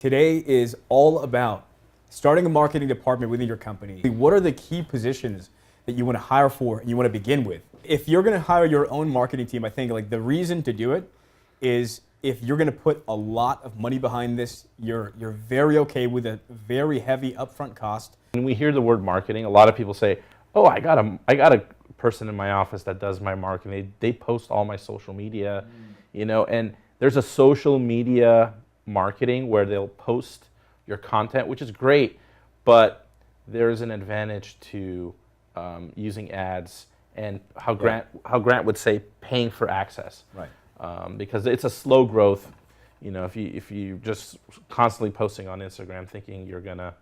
Today is all about starting a marketing department within your company. What are the key positions that you want to hire for and you want to begin with? If you're going to hire your own marketing team, I think like the reason to do it is if you're going to put a lot of money behind this, you're very okay with a very heavy upfront cost. When we hear the word marketing, a lot of people say, "Oh, I got a person in my office that does my marketing. They post all my social media, and there's a social media marketing where they'll post your content, which is great, but there's an advantage to using ads and how Grant would say paying for access, Right? Because it's a slow growth. If you just constantly posting on Instagram thinking you're gonna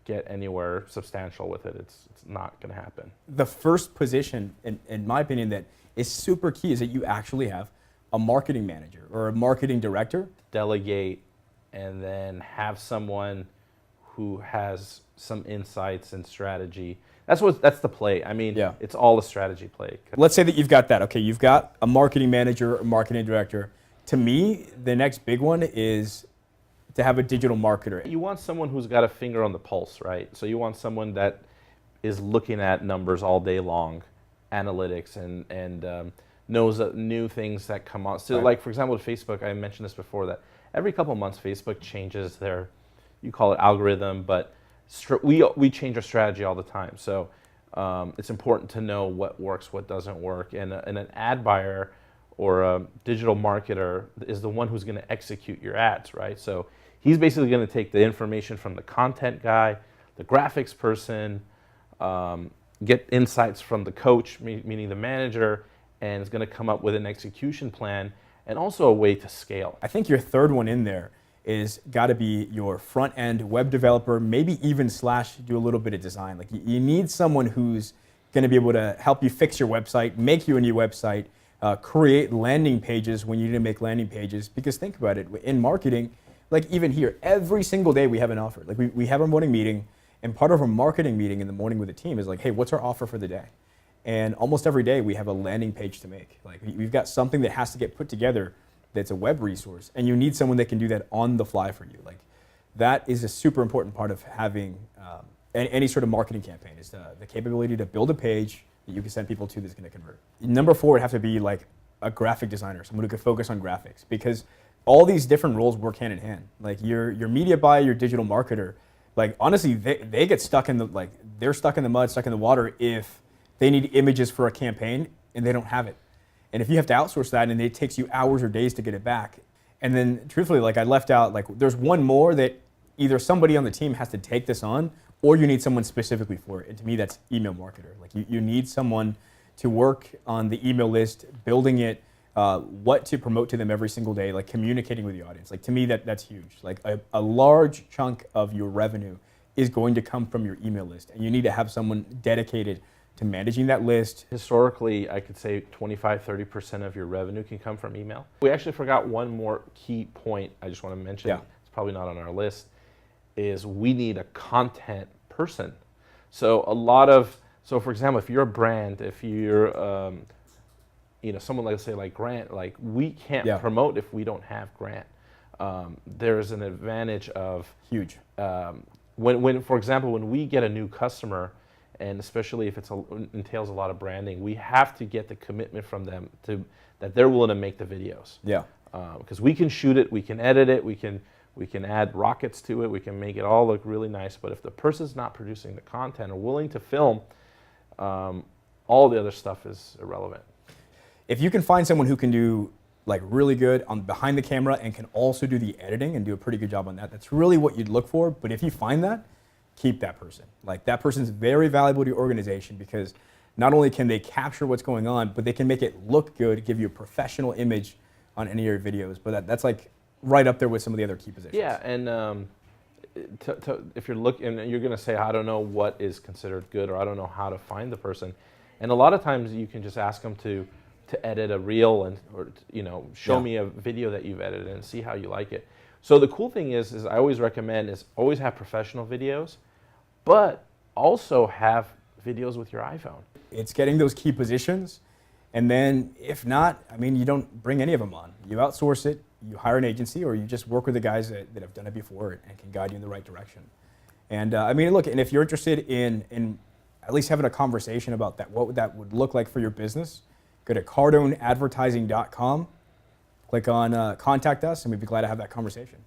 get anywhere substantial with it, it's not gonna happen. The first position, in my opinion, that is super key is that you actually have a marketing manager or a marketing director. Delegate and then have someone who has some insights and strategy. That's the play. I mean, Yeah. It's all a strategy play. Let's say that you've got that. Okay, you've got a marketing manager, a marketing director. To me, the next big one is to have a digital marketer. You want someone who's got a finger on the pulse, right? So you want someone that is looking at numbers all day long, analytics, and knows new things that come out. So, Right. like for example, with Facebook, I mentioned this before, that every couple of months, Facebook changes their, you call it algorithm, but we change our strategy all the time. So it's important to know what works, what doesn't work, and an ad buyer or a digital marketer is the one who's going to execute your ads, right? So he's basically going to take the information from the content guy, the graphics person, get insights from the coach, meaning the manager, and is going to come up with an execution plan and also a way to scale. I think your third one in there is got to be your front end web developer, maybe even / do a little bit of design. Like you need someone who's going to be able to help you fix your website, make you a new website, create landing pages when you need to make landing pages. Because think about it, in marketing, like even here, every single day we have an offer. Like we have a morning meeting, and part of our marketing meeting in the morning with the team is like, hey, what's our offer for the day? And almost every day we have a landing page to make. Like we've got something that has to get put together that's a web resource, and you need someone that can do that on the fly for you. Like that is a super important part of having any sort of marketing campaign, is the capability to build a page that you can send people to that's going to convert. Number 4 would have to be like a graphic designer, someone who could focus on graphics, because all these different roles work hand in hand. Like your media buyer, your digital marketer, like honestly, they get stuck in the they're stuck in the mud, stuck in the water if they need images for a campaign and they don't have it. And if you have to outsource that and it takes you hours or days to get it back, and then truthfully, like I left out, like there's one more that either somebody on the team has to take this on or you need someone specifically for it. And to me, that's email marketer. Like you need someone to work on the email list, building it, what to promote to them every single day, like communicating with the audience. Like to me, that's huge. Like a large chunk of your revenue is going to come from your email list, and you need to have someone dedicated to managing that list. Historically, I could say 25-30% of your revenue can come from email. We actually forgot one more key point I just want to mention. Yeah. It's probably not on our list, is we need a content person. So for example, if you're a brand, if you're someone like, say, like Grant, like we can't promote if we don't have Grant. There's an advantage of Huge. When for example, when we get a new customer, and especially if it entails a lot of branding, we have to get the commitment from them that they're willing to make the videos. Yeah. Because we can shoot it, we can edit it, we can add rockets to it, we can make it all look really nice. But if the person's not producing the content or willing to film, all the other stuff is irrelevant. If you can find someone who can do like really good on behind the camera and can also do the editing and do a pretty good job on that, that's really what you'd look for. But if you find that, keep that person. Like that person's very valuable to your organization, because not only can they capture what's going on, but they can make it look good, give you a professional image on any of your videos. But that's like right up there with some of the other key positions. Yeah, and if you're looking, you're going to say, I don't know what is considered good, or I don't know how to find the person. And a lot of times you can just ask them to edit a reel or show me a video that you've edited and see how you like it. So the cool thing is I always recommend is always have professional videos, but also have videos with your iPhone. It's getting those key positions, and then if not, I mean, you don't bring any of them on. You outsource it, you hire an agency or you just work with the guys that have done it before and can guide you in the right direction. And I mean, look, and if you're interested in at least having a conversation about that, what that would look like for your business, go to cardoneadvertising.com, click on contact us, and we'd be glad to have that conversation.